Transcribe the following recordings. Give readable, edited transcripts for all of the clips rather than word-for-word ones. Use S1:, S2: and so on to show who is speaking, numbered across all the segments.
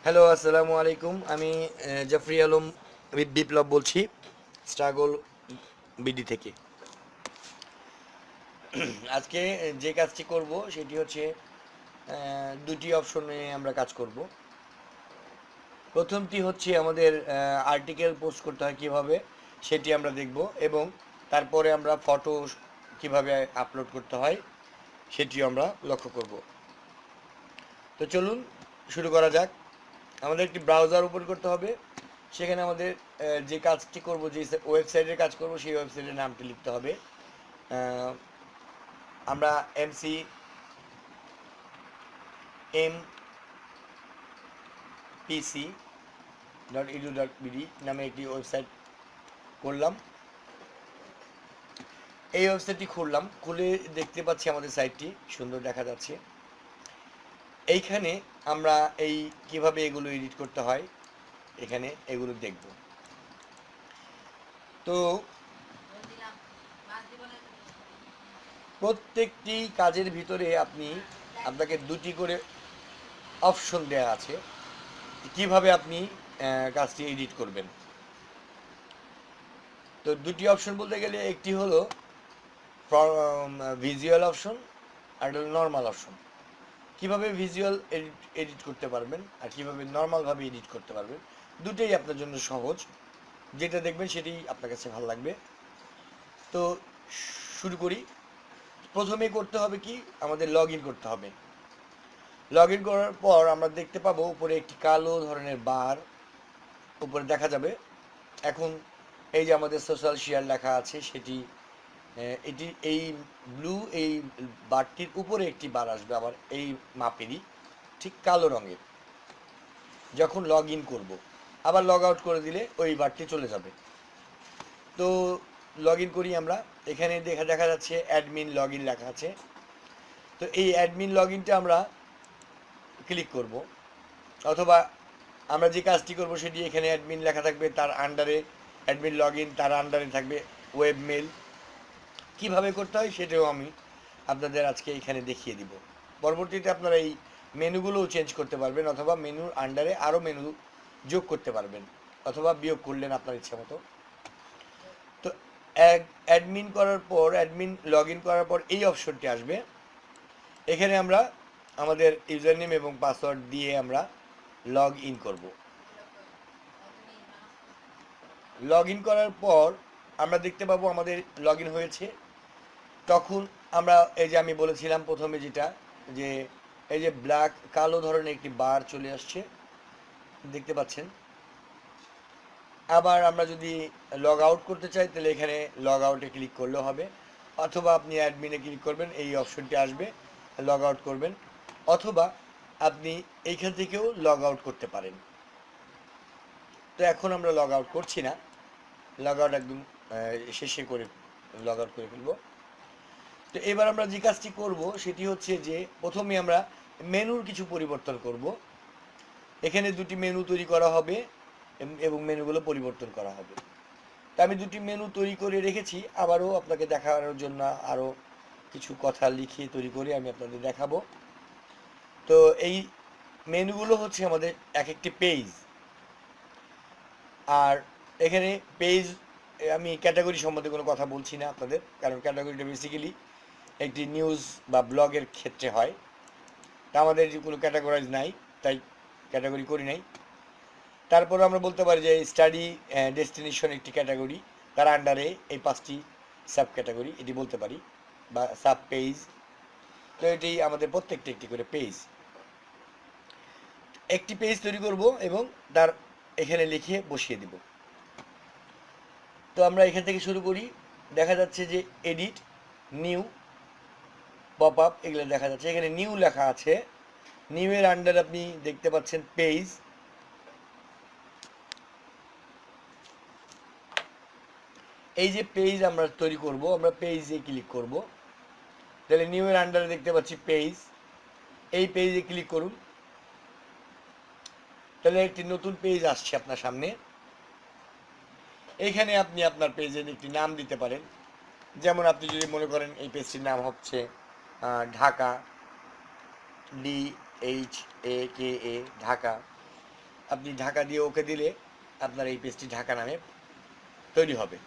S1: Hello, আসসালামু আলাইকুম। আমি জাফরি আলম বিপ্লব বলছি, স্ট্রাগল বিডি থেকে। আজকে যে কাজটি করব সেটি হচ্ছে দুটি অপশনে আমরা কাজ করব। প্রথমটি হচ্ছে আমাদের আর্টিকেল পোস্ট করতে হয় কিভাবে, সেটি আমরা দেখব, এবং তারপরে আমরা ফটো কিভাবে আপলোড করতে হয় সেটিও আমরা লক্ষ্য করব। তো চলুন শুরু করা যাক। আমাদের একটি ব্রাউজার ওপেন করতে হবে। সেখানে আমাদের যে কাজটি করব, যে ওয়েবসাইটের কাজ করব, সেই ওয়েবসাইটের নামটি লিখতে হবে। আমরা mcmpc.edu.bd নামে একটি ওয়েবসাইট করলাম। এই ওয়েবসাইটটি খুললাম, খুলে দেখতে পাচ্ছি আমাদের সাইটটি সুন্দর দেখা যাচ্ছে। এইখানে আমরা এই কিভাবে এগুলো এডিট করতে হয় এখানে এগুলো দেখব। তো প্রত্যেকটি কাজের ভিতরে আপনাকে দুটি করে অপশন দেওয়া আছে কিভাবে আপনি কাজটি এডিট করবেন। তো দুটি অপশন বলতে গেলে একটি হলো ভিজুয়াল অপশন আর হলো নর্মাল অপশন। কিভাবে ভিজুয়াল এডিট করতে পারবেন আর কিভাবে নর্মালভাবে এডিট করতে পারবেন, দুটোই আপনার জন্য সহজ। যেটা দেখবেন সেটাই আপনার কাছে ভালো লাগবে। তো শুরু করি। প্রথমে করতে হবে কি, আমাদের লগ ইন করতে হবে। লগ ইন করার পর আমরা দেখতে পাবো উপরে একটি কালো ধরনের বার উপরে দেখা যাবে। এখন এই যে আমাদের সোশ্যাল শেয়ার লেখা আছে সেটি, এটি এই ব্লু এই বারটির উপরে একটি বার আসবে আবার এই মাপেরই, ঠিক কালো রঙের। যখন লগ ইন করবো, আবার লগ আউট করে দিলে ওই বারটি চলে যাবে। তো লগ ইন করি আমরা। এখানে দেখা যাচ্ছে অ্যাডমিন লগ ইন লেখা আছে। তো এই অ্যাডমিন লগ ইনটা আমরা ক্লিক করব, অথবা আমরা যে কাজটি করব সেটি এখানে অ্যাডমিন লেখা থাকবে, তার আন্ডারে অ্যাডমিন লগ ইন, তার আন্ডারে থাকবে ওয়েব মেল। কীভাবে করতে হয় সেটাও আমি আপনাদের আজকে এখানে দেখিয়ে দিব। পরবর্তীতে আপনারা এই মেনুগুলোও চেঞ্জ করতে পারবেন, অথবা মেনুর আন্ডারে আরও মেনু যোগ করতে পারবেন, অথবা বিয়োগ করলেন আপনার ইচ্ছা মতো। তো অ্যাডমিন করার পর, অ্যাডমিন লগ ইন করার পর এই অপশনটি আসবে। এখানে আমরা আমাদের ইউজার নেম এবং পাসওয়ার্ড দিয়ে আমরা লগ ইন করব। লগ ইন করার পর আমরা দেখতে পাবো আমাদের লগ ইন হয়েছে। তখন আমরা এই যে আমি বলেছিলাম প্রথমে যেটা, যে এই যে ব্ল্যাক কালো ধরনের একটি বার চলে আসছে দেখতে পাচ্ছেন। আবার আমরা যদি লগ আউট করতে চাই তাহলে এখানে লগ আউটে ক্লিক করলেও হবে, অথবা আপনি অ্যাডমিনে ক্লিক করবেন, এই অপশনটি আসবে, লগ আউট করবেন, অথবা আপনি এইখান থেকেও লগ আউট করতে পারেন। তো এখন আমরা লগ আউট করছি না, লগ আউট একদম শেষে করে লগ আউট করে ফেলবো। তো এবার আমরা যে কাজটি করব সেটি হচ্ছে যে প্রথমে আমরা মেনুর কিছু পরিবর্তন করব। এখানে দুটি মেনু তৈরি করা হবে এবং মেনুগুলো পরিবর্তন করা হবে। তা আমি দুটি মেনু তৈরি করে রেখেছি, আবারও আপনাকে দেখানোর জন্য আরও কিছু কথা লিখিয়ে তৈরি করে আমি আপনাদের দেখাবো। তো এই মেনুগুলো হচ্ছে আমাদের এক একটি পেজ। আর এখানে পেজ, আমি ক্যাটাগরি সম্বন্ধে কোনো কথা বলছি না আপনাদের, কারণ ক্যাটাগরিটা বেসিক্যালি একটি নিউজ বা ব্লগের ক্ষেত্রে হয়। তা আমাদের যে কোনো ক্যাটাগরাইজ নাই, তাই ক্যাটাগরি করি নাই। তারপর আমরা বলতে পারি যে স্টাডি ডেস্টিনেশন একটি ক্যাটাগরি, তার আন্ডারে এই 5টি সাব ক্যাটাগরি এটি বলতে পারি, বা সাব পেজ। তো এটি আমাদের প্রত্যেকটা একটি করে পেজ। একটি পেজ তৈরি করব এবং তার এখানে লিখে বসিয়ে দিব। তো আমরা এখান থেকে শুরু করি। দেখা যাচ্ছে যে এডিট, নিউ, পপ আপ এগুলো দেখা যাচ্ছে। এখানে নিউ লেখা আছে, নিউ এর আন্ডার আপনি দেখতে পাচ্ছেন পেজ। এই যে পেজ আমরা তৈরি করব, আমরা পেজে ক্লিক করব। তাহলে নিউ এর আন্ডারে দেখতে পাচ্ছি পেজ, এই পেজে ক্লিক করুন। তাহলে একটি নতুন পেজ আসছে আপনার সামনে। এইখানে আপনি আপনার পেজের একটি নাম দিতে পারেন। যেমন আপনি যদি মনে করেন এই পেজটির নাম হচ্ছে ঢাকা, DHAKA ঢাকা, আপনি ঢাকা দিয়ে ওকে দিলে আপনার এই পেজটি ঢাকা নামে তৈরি হবে।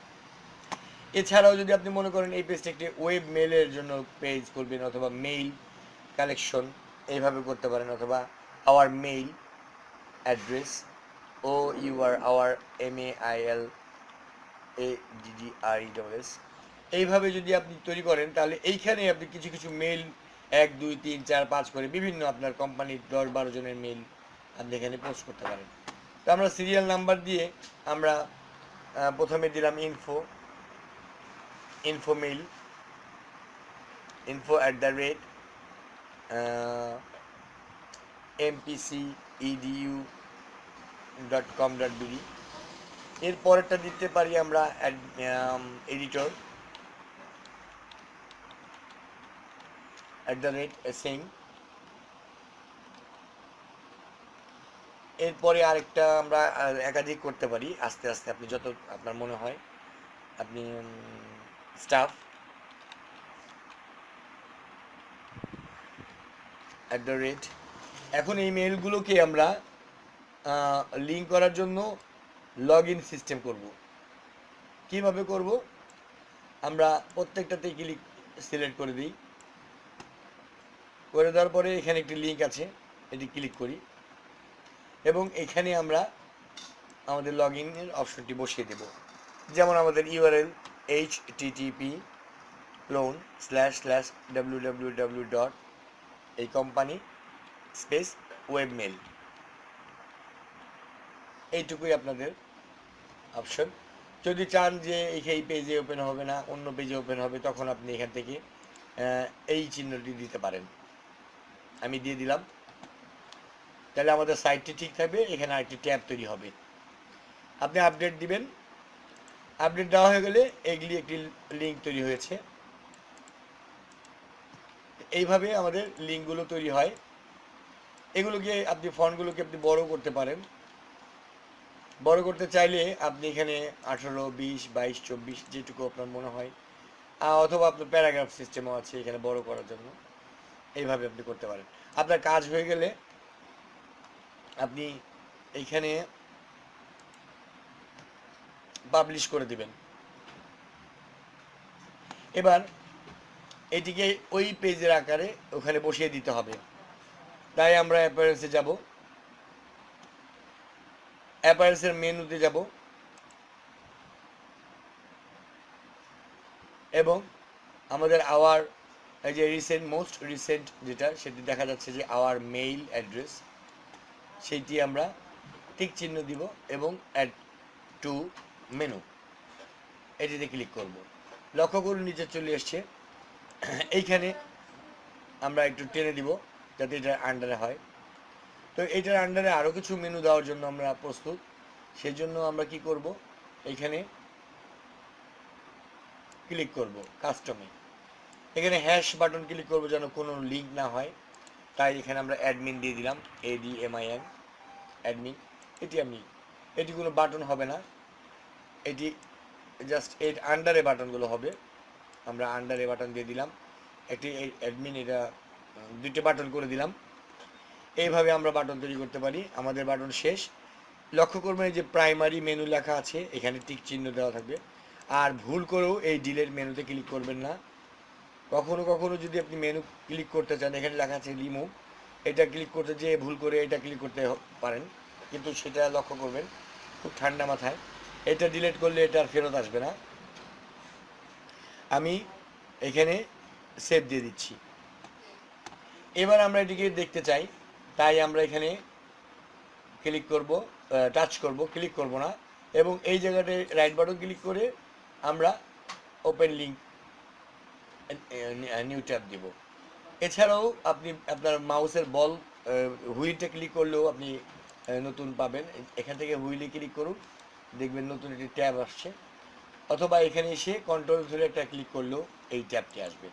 S1: এছাড়াও যদি আপনি মনে করেন এই পেজটি একটি ওয়েব মেইলের জন্য পেজ করবেন অথবা মেইল কালেকশন এইভাবে করতে পারেন, অথবা our mail address OUR MAILADDRESS এইভাবে যদি আপনি তৈরি করেন তাহলে এইখানে আপনি কিছু কিছু মেইল 1 2 3 4 5 করে বিভিন্ন আপনার কোম্পানির 10-12 জনের মেইল আপনি এখানে পোস্ট করতে পারেন। তো আমরা সিরিয়াল নাম্বার দিয়ে আমরা প্রথমে দিলাম info mail info@mpcedu.com.bd এর পরেরটা দিতে পারি আমরা এডিটর @same। এরপরে আরেকটা আমরা একাধিক করতে পারি, আস্তে আস্তে আপনি যত আপনার মনে হয় আপনি স্টাফ @ এখন এই মেইলগুলোকে আমরা লিঙ্ক করার জন্য লগ ইন সিস্টেম করব। কিভাবে করব? আমরা প্রত্যেকটাতে সিলেক্ট করে দিই, করে দেওয়ার পরে এখানে একটি লিঙ্ক আছে, এটি ক্লিক করি এবং এখানে আমরা আমাদের লগ ইনের অপশনটি বসিয়ে দেব। যেমন আমাদের ইউআরএল http://www. এই কোম্পানি স্পেস ওয়েবমেল, এইটুকুই আপনাদের অপশন। যদি চান যে এই পেজে ওপেন হবে না, অন্য পেজে ওপেন হবে, তখন আপনি এখান থেকে এই চিহ্নটি দিতে পারেন। আমি দিয়ে দিলাম, তাহলে আমাদের সাইটটি ঠিক থাকবে। এখানে আরেকটি ট্যাব তৈরি হবে, আপনি আপডেট দিবেন। আপডেট দেওয়া হয়ে গেলে এগুলি একটি লিঙ্ক তৈরি হয়েছে। এইভাবে আমাদের লিঙ্কগুলো তৈরি হয়। এগুলোকে আপনি ফন্টগুলোকে আপনি বড় করতে পারেন। বড় করতে চাইলে আপনি এখানে 18, 20, 22, 24 যেটুকু আপনার মনে হয়, অথবা আপনার প্যারাগ্রাফ সিস্টেমও আছে এখানে বড় করার জন্য, এইভাবে আপনি করতে পারেন। আপনার কাজ হয়ে গেলে আপনি এইখানে পাবলিশ করে দিবেন। এবার এটিকে ওই পেজের আকারে ওখানে বসিয়ে দিতে হবে। তাই আমরা অ্যাপারেন্সে যাব, অ্যাপারেন্সের মেনুতে যাব এবং আমাদের আওয়ার এই যে মোস্ট রিসেন্ট যেটা, সেটি দেখা যাচ্ছে যে আওয়ার মেইল অ্যাড্রেস, সেইটি আমরা টিক চিহ্ন দিব এবং অ্যাড টু মেনু এটিতে ক্লিক করব। লক্ষ্য করুন নিচে চলে এসছে। এইখানে আমরা একটু টেনে দিব যাতে এটার আন্ডারে হয়। তো এটার আন্ডারে আরও কিছু মেনু দেওয়ার জন্য আমরা প্রস্তুত। সেই জন্য আমরা কি করব, এইখানে ক্লিক করব কাস্টমে, এখানে হ্যাশ বাটন ক্লিক করব যেন কোনো লিঙ্ক না হয়। তাই এখানে আমরা অ্যাডমিন দিয়ে দিলাম, ADMIN অ্যাডমিন। এটি কোনো বাটন হবে না, এটি জাস্ট এর আন্ডারে বাটনগুলো হবে। আমরা আন্ডারে বাটন দিয়ে দিলাম, একটি অ্যাডমিন, এটা দুইটা বাটন করে দিলাম। এইভাবে আমরা বাটন তৈরি করতে পারি। আমাদের বাটন শেষ। লক্ষ্য করবেন যে প্রাইমারি মেনু লেখা আছে, এখানে টিক চিহ্ন দেওয়া থাকবে। আর ভুল করেও এই ডিলেট মেনুতে ক্লিক করবেন না। কখনো কখনো যদি আপনি মেনু ক্লিক করতে চান, এখানে লেখা আছে রিমুভ, এটা ক্লিক করতে যেয়ে ভুল করে এটা ক্লিক করতে পারেন, কিন্তু সেটা লক্ষ্য করবেন খুব ঠান্ডা মাথায়, এটা ডিলিট করলে এটা আর ফেরত আসবে না। আমি এখানে সেভ দিয়ে দিচ্ছি। এবার আমরা এটিকে দেখতে চাই, তাই আমরা এখানে ক্লিক করব, টাচ করব, ক্লিক করব না, এবং এই জায়গাটায় রাইট বাটন ক্লিক করে আমরা ওপেন লিঙ্ক নিউ ট্যাব দিব। এছাড়াও আপনি আপনার মাউসের বল হুইলটা ক্লিক করলেও আপনি নতুন পাবেন। এখান থেকে হুইলে ক্লিক করুন, দেখবেন নতুন একটি ট্যাব আসছে, অথবা এখানে এসে কন্ট্রোল ধরে একটা ক্লিক করলেও এই ট্যাবটি আসবে।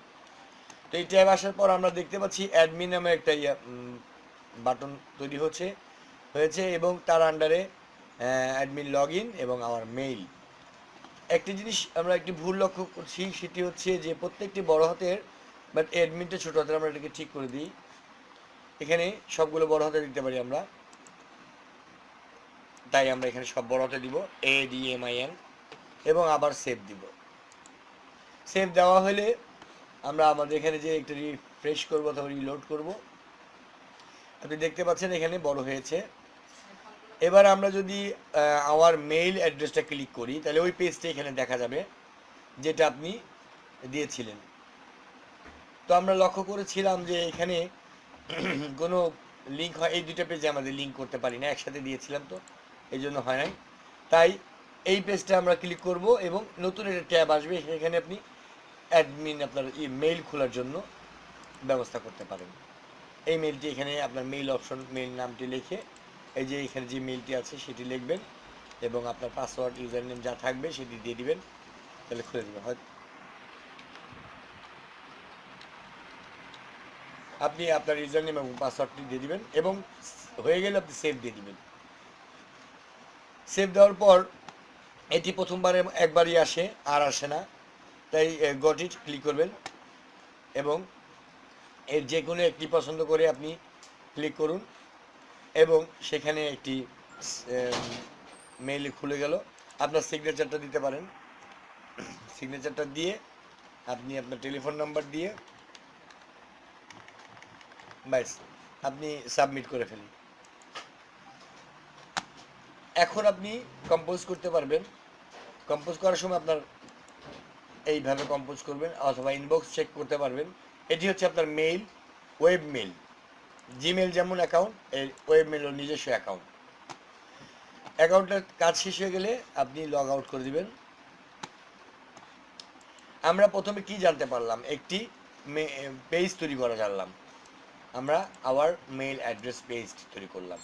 S1: তো এই ট্যাব আসার পর আমরা দেখতে পাচ্ছি অ্যাডমিন নামে একটা বাটন তৈরি হয়েছে এবং তার আন্ডারে অ্যাডমিন লগ ইন এবং আমার মেইল। একটি জিনিস আমরা একটি ভুল লক্ষ্য করছি, সেটি হচ্ছে যে প্রত্যেকটি বড় হাতের, বাট অ্যাডমিনটা ছোট হাতের। আমরা এটাকে ঠিক করে দিই, এখানে সবগুলো বড় হাতে দিতে পারি আমরা। তাই আমরা এখানে সব বড়তে দিব ADMIN এবং আবার সেভ দিব। সেভ দেওয়া হলে আমরা আমাদের এখানে যে একটা রিফ্রেশ করবো অথবা রিলোড করব, আপনি দেখতে পাচ্ছেন এখানে বড় হয়েছে। এবার আমরা যদি আমার মেইল অ্যাড্রেসটা ক্লিক করি তাহলে ওই পেজটা এখানে দেখা যাবে যেটা আপনি দিয়েছিলেন। তো আমরা লক্ষ্য করেছিলাম যে এখানে কোনো লিঙ্ক হয়, এই দুটো পেজে আমাদের লিঙ্ক করতে পারি না, একসাথে দিয়েছিলাম তো এই জন্য হয় নাই। তাই এই পেজটা আমরা ক্লিক করব এবং নতুন একটা ট্যাব আসবে, এখানে আপনি অ্যাডমিন আপনার মেইল খোলার জন্য ব্যবস্থা করতে পারেন। এই মেইলটি এখানে আপনার মেইল অপশন, মেইল নামটি লিখে এই যে এখানে যে মেইলটি আছে সেটি লিখবেন এবং আপনার পাসওয়ার্ড ইউজার নেম যা থাকবে সেটি দিয়ে দিবেন, তাহলে খুলে দেবে। হয়তো আপনি আপনার ইউজার নেম এবং পাসওয়ার্ডটি দিয়ে দিবেন এবং হয়ে গেলে আপনি সেভ দিয়ে দিবেন। সেভ দেওয়ার পর এটি প্রথমবারে একবারই আসে, আর আসে না, তাই গট ইট ক্লিক করবেন এবং এর যে কোনো একটি পছন্দ করে আপনি ক্লিক করুন এবং সেখানে একটি মেইল খুলে গেল। আপনার সিগনেচারটা দিতে পারেন, সিগনেচারটা দিয়ে আপনি আপনার টেলিফোন নাম্বার দিয়ে ব্যাস আপনি সাবমিট করে ফেলুন। এখন আপনি কম্পোজ করতে পারবেন। কম্পোজ করার সময় আপনার এইভাবে কম্পোজ করবেন অথবা ইনবক্স চেক করতে পারবেন। এটি হচ্ছে আপনার মেইল, ওয়েব মেইল। জিমেল যেমন অ্যাকাউন্ট, এই ওয়েব মেইলও নিজস্ব অ্যাকাউন্ট। অ্যাকাউন্টের কাজ শেষ হয়ে গেলে আপনি লগ আউট করে দিবেন। আমরা প্রথমে কি জানতে পারলাম, একটি পেজ তৈরি করা জানলাম, আমরা আওয়ার মেইল অ্যাড্রেস পেজ তৈরি করলাম।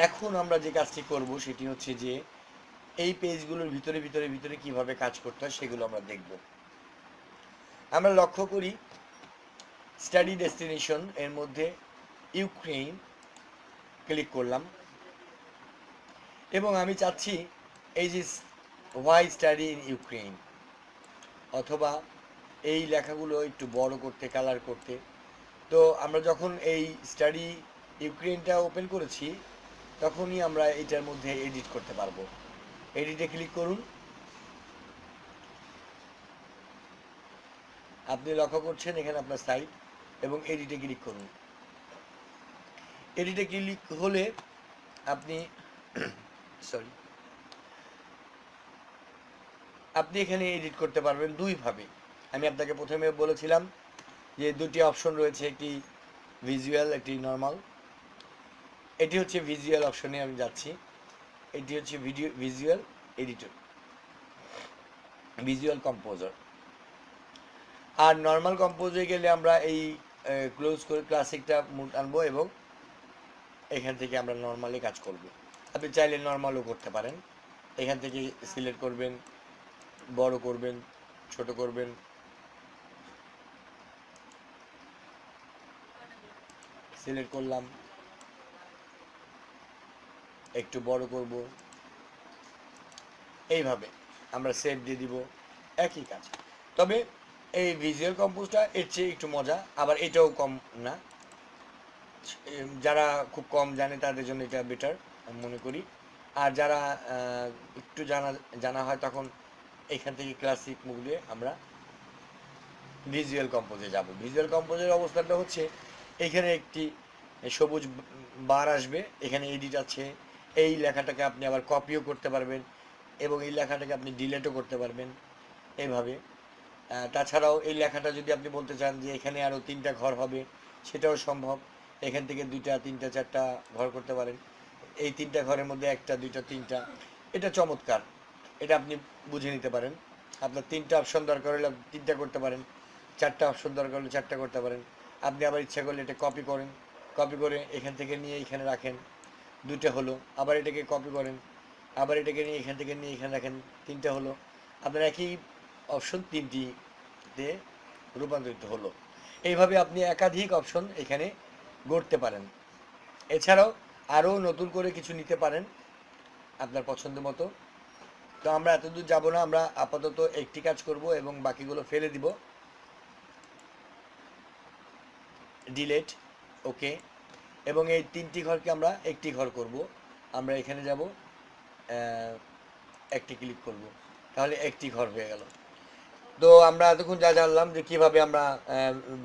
S1: এখন আমরা যে কাজটি করব সেটি হচ্ছে যে এই পেজগুলোর ভিতরে ভিতরে ভিতরে কিভাবে কাজ করতে হয় সেগুলো আমরা দেখব। আমরা লক্ষ্য করি স্টাডি ডেস্টিনেশন এর মধ্যে ইউক্রেন ক্লিক করলাম এবং আমি চাচ্ছি এই যে হোয়াই স্টাডি ইন ইউক্রেন অথবা এই লেখাগুলো একটু বড় করতে, কালার করতে। তো আমরা যখন এই স্টাডি ইউক্রেনটা ওপেন করেছি তখনই আমরা এটার মধ্যে এডিট করতে পারবো। এডিটে ক্লিক করুন। আপনি লক্ষ্য করছেন এখানে আপনার সাইট এবং এডিটে ক্লিক করুন। এডিটে ক্লিক হলে আপনি সরি আপনি এখানে এডিট করতে পারবেন দুইভাবে। আমি আপনাকে প্রথমে বলেছিলাম যে দুটি অপশন রয়েছে, একটি ভিজুয়াল, একটি নর্মাল। এটি হচ্ছে ভিজুয়াল অপশনে আমি যাচ্ছি। এটি হচ্ছে ভিজুয়াল এডিটর, ভিজুয়াল কম্পোজার। আর নর্মাল কম্পোজে গেলে আমরা এই ক্লোজ করে ক্লাসিকটা মুড আনবো এবং এখান থেকে আমরা নর্মালি কাজ করব। আপনি চাইলে নর্মালও করতে পারেন। এখান থেকে সিলেক্ট করবেন, বড় করবেন, ছোট করবেন, সিলেক্ট করলাম, একটু বড় করব, এইভাবে আমরা সেভ দিয়ে দিব, একই কাজ। তবে এই ভিজুয়াল কম্পোজটা এর চেয়ে একটু মজা, আবার এটাও কম না। যারা খুব কম জানে তাদের জন্য এটা বেটার আমি মনে করি। আর যারা একটু জানা হয় তখন এখান থেকে ক্লাসিক মুভ দিয়ে আমরা ভিজুয়াল কম্পোজে যাব। ভিজুয়াল কম্পোজের অবস্থাটা হচ্ছে এখানে একটি সবুজ বার আসবে, এখানে এডিট আছে। এই লেখাটাকে আপনি আবার কপিও করতে পারবেন এবং এই লেখাটাকে আপনি ডিলেটও করতে পারবেন এইভাবে। তাছাড়াও এই লেখাটা যদি আপনি বলতে চান যে এখানে আরও 3টা ঘর হবে সেটাও সম্ভব। এখান থেকে 2টা 3টা 4টা ঘর করতে পারেন। এই 3টা ঘরের মধ্যে 1টা 2টা 3টা, এটা চমৎকার, এটা আপনি বুঝে নিতে পারেন। আপনার 3টা অপশন দরকার হলে 3টা করতে পারেন, 4টা অপশন দরকার হলে 4টা করতে পারেন। আপনি আবার ইচ্ছা করলে এটা কপি করেন, কপি করে এখান থেকে নিয়ে এখানে রাখেন, 2টা হলো। আবার এটাকে কপি করেন, আবার এটাকে নিয়ে এখান থেকে নিয়ে এখানে রাখেন, 3টা হলো। আপনার একই অপশন 3টিতে রূপান্তরিত হলো। এইভাবে আপনি একাধিক অপশন এখানে গড়তে পারেন। এছাড়াও আরও নতুন করে কিছু নিতে পারেন আপনার পছন্দ মতো। তো আমরা এতদূর যাব না, আমরা আপাতত একটি কাজ করব এবং বাকিগুলো ফেলে দিব। ডিলেট, ওকে। এবং এই 3টি ঘরকে আমরা একটি ঘর করব। আমরা এখানে যাব, একটি ক্লিক করব, তাহলে একটি ঘর হয়ে গেল। তো আমরা এতক্ষণ যা জানলাম যে কিভাবে আমরা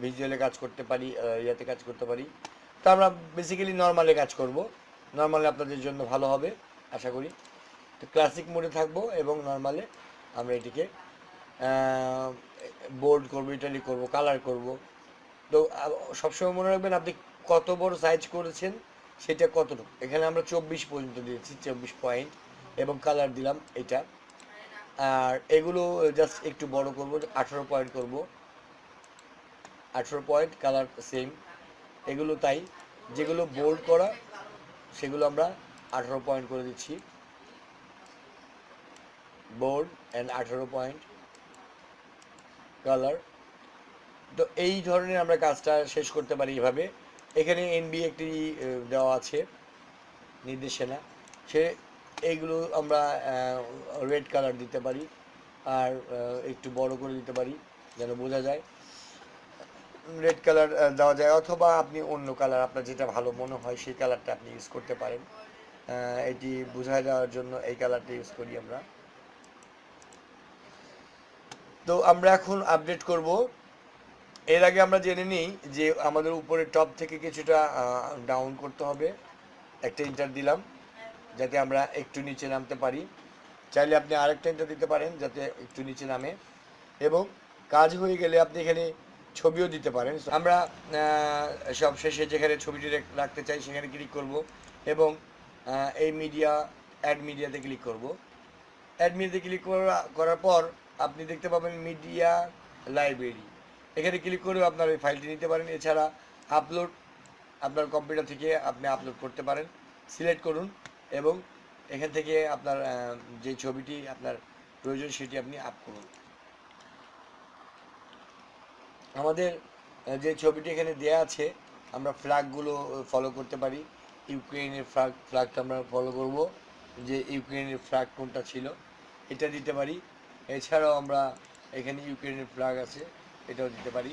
S1: ভিজুয়ালে কাজ করতে পারি, ইয়াতে কাজ করতে পারি। তো আমরা বেসিক্যালি নর্মালে কাজ করব। নর্মালে আপনাদের জন্য ভালো হবে আশা করি। তো ক্লাসিক মোডে থাকবো এবং নর্মালে আমরা এটিকে বোল্ড করবো, ইটালি করব, কালার করব। তো সবসময় মনে রাখবেন আপনি কত বড় সাইজ করেছেন সেটা কতটুকু। এখানে আমরা 24 পর্যন্ত দিয়েছি, 24 পয়েন্ট, এবং কালার দিলাম এটা। আর এগুলো জাস্ট একটু বড় করব, 18 পয়েন্ট করব, 18 পয়েন্ট, কালার সেম। এগুলো তাই, যেগুলো বোল্ড করা সেগুলো আমরা 18 পয়েন্ট করে দিচ্ছি, বোল্ড অ্যান্ড 18 পয়েন্ট কালার। তো এই ধরনের আমরা কাজটা শেষ করতে পারি এভাবে। এখানে এনবি একটি দেওয়া আছে নির্দেশনা, সে এইগুলো আমরা রেড কালার দিতে পারি, আর একটু বড় করে দিতে পারি যেন বোঝা যায়। রেড কালার দেওয়া যায়, অথবা আপনি অন্য কালার আপনার যেটা ভালো মনে হয় সেই কালারটা আপনি ইউজ করতে পারেন। এটি বোঝা যাওয়ার জন্য এই কালারটা ইউজ করি আমরা। তো আমরা এখন আপডেট করব। এর আগে আমরা জেনে নিই যে আমাদের উপরে টপ থেকে কিছুটা ডাউন করতে হবে। একটা ইন্টার দিলাম যাতে আমরা একটু নিচে নামতে পারি। চাইলে আপনি আরেকটা ইন্টার দিতে পারেন যাতে একটু নিচে নামে, এবং কাজ হয়ে গেলে আপনি এখানে ছবিও দিতে পারেন। আমরা সব শেষে যেখানে ছবিটি রাখতে চাই সেখানে ক্লিক করব, এবং এই মিডিয়া, অ্যাড মিডিয়াতে ক্লিক করব। অ্যাড মিডিয়াতে ক্লিক করার পর আপনি দেখতে পাবেন মিডিয়া লাইব্রেরি। এখানে ক্লিক করেও আপনার এই ফাইলটি নিতে পারেন। এছাড়া আপলোড, আপনার কম্পিউটার থেকে আপনি আপলোড করতে পারেন। সিলেক্ট করুন এবং এখান থেকে আপনার যে ছবিটি আপনার প্রয়োজন সেটি আপনি আপ করুন। আমাদের যে ছবিটি এখানে দেয়া আছে, আমরা ফ্ল্যাগগুলো ফলো করতে পারি। ইউক্রেনের ফ্ল্যাগটা আমরা ফলো করব, যে ইউক্রেনের ফ্ল্যাগ কোনটা ছিল এটা দিতে পারি। এছাড়াও আমরা এখানে ইউক্রেনের ফ্ল্যাগ আছে, এটাও দিতে পারি।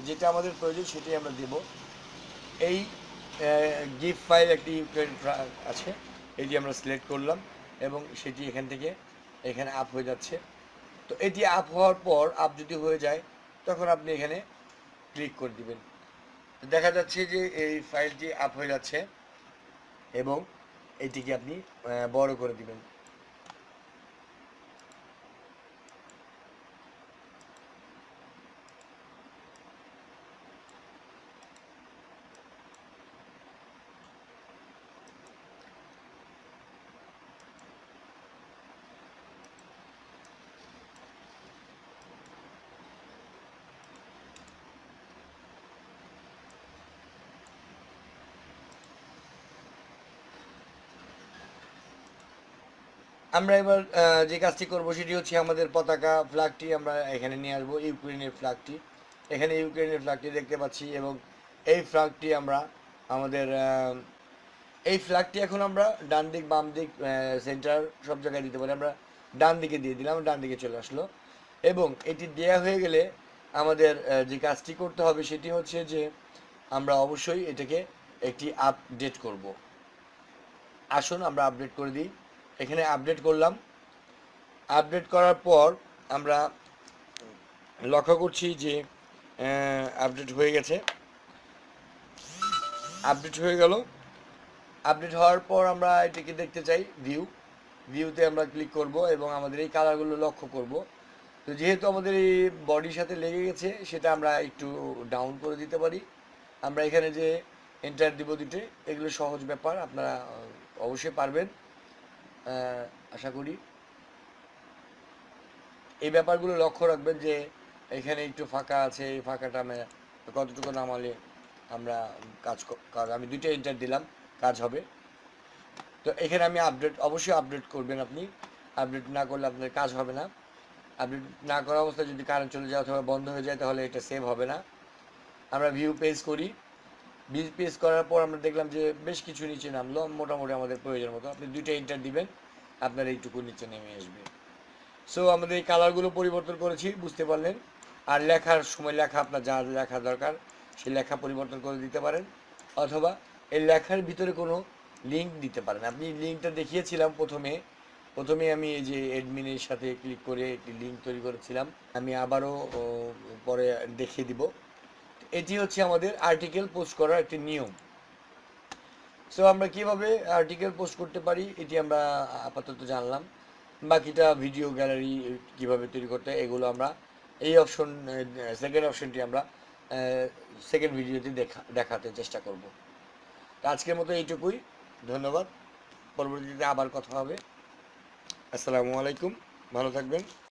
S1: যেটা আমাদের প্রয়োজন সেটাই আমরা দেব। এই গিফট ফাইল একটি ইউক্রেন ফ্ল্যাগ আছে, এটি আমরা সিলেক্ট করলাম এবং সেটি এখান থেকে এখানে আপ হয়ে যাচ্ছে। তো এটি আপ হওয়ার পর, আপ যদি হয়ে যায় তখন আপনি এখানে ক্লিক করে দিবেন। দেখা যাচ্ছে যে এই ফাইলটি আপ হয়ে যাচ্ছে এবং এটিকে আপনি বড় করে দিবেন। আমরা এবার যে কাজটি করবো সেটি হচ্ছে আমাদের পতাকা ফ্ল্যাগটি আমরা এখানে নিয়ে আসবো, ইউক্রেনের ফ্ল্যাগটি। এখানে ইউক্রেনের ফ্ল্যাগটি দেখতে পাচ্ছি, এবং এই ফ্ল্যাগটি আমরা আমাদের এই ফ্ল্যাগটি এখন আমরা ডান দিক, বাম দিক, সেন্টার সব জায়গায় দিতে পারি। আমরা ডান দিকে দিয়ে দিলাম, ডান দিকে চলে আসলো। এবং এটি দেয়া হয়ে গেলে আমাদের যে কাজটি করতে হবে সেটি হচ্ছে যে আমরা অবশ্যই এটাকে একটি আপডেট করব। আসুন আমরা আপডেট করে দিই। এখানে আপডেট করলাম। আপডেট করার পর আমরা লক্ষ্য করছি যে আপডেট হয়ে গেছে, আপডেট হয়ে গেল। আপডেট হওয়ার পর আমরা এটিকে দেখতে চাই ভিউতে আমরা ক্লিক করব এবং আমাদের এই কালারগুলো লক্ষ্য করব। তো যেহেতু আমাদের এই বডির সাথে লেগে গেছে সেটা আমরা একটু ডাউন করে দিতে পারি। আমরা এখানে যে এন্টার দিব দিতে, এগুলো সহজ ব্যাপার, আপনারা অবশ্যই পারবেন আশা করি। এই ব্যাপারগুলো লক্ষ্য রাখবেন যে এখানে একটু ফাঁকা আছে, এই ফাঁকাটা আমি কতটুকু নামালে আমরা কাজ আমি দুইটা এন্টার দিলাম, কাজ হবে। তো এখানে আমি আপডেট, অবশ্যই আপডেট করবেন আপনি। আপডেট না করলে আপনার কাজ হবে না। আপডেট না করা অবস্থায় যদি কারেন্ট চলে যায় অথবা বন্ধ হয়ে যায় তাহলে এটা সেভ হবে না। আমরা ভিউ পেজ করি। ভিউ পেজ করার পর আমরা দেখলাম যে বেশ কিছু নিচে নামলো, মোটামুটি আমাদের প্রয়োজন মতো। আপনি দুইটা এন্টার দিবেন, আপনার এইটুকু নিচে নেমে আসবে। সো আমাদের এই কালারগুলো পরিবর্তন করেছি, বুঝতে পারলেন। আর লেখার সময় লেখা, আপনার যা লেখা দরকার সেই লেখা পরিবর্তন করে দিতে পারেন, অথবা এই লেখার ভিতরে কোনো লিঙ্ক দিতে পারেন। আপনি লিঙ্কটা দেখিয়েছিলাম প্রথমে আমি এই যে অ্যাডমিনের সাথে ক্লিক করে একটি লিঙ্ক তৈরি করেছিলাম, আমি আবারও পরে দেখিয়ে দিব। এটি হচ্ছে আমাদের আর্টিকেল পোস্ট করার একটি নিয়ম। সো আমরা কিভাবে আর্টিকেল পোস্ট করতে পারি এটি আমরা আপাতত জানলাম। বাকিটা ভিডিও গ্যালারি কিভাবে তৈরি করতে হয় এগুলো আমরা এই অপশন, সেকেন্ড অপশনটি আমরা সেকেন্ড ভিডিওতে দেখাতে চেষ্টা করব। আজকের মতো এইটুকুই, ধন্যবাদ। পরবর্তীতে আবার কথা হবে। আসসালামু আলাইকুম, ভালো থাকবেন।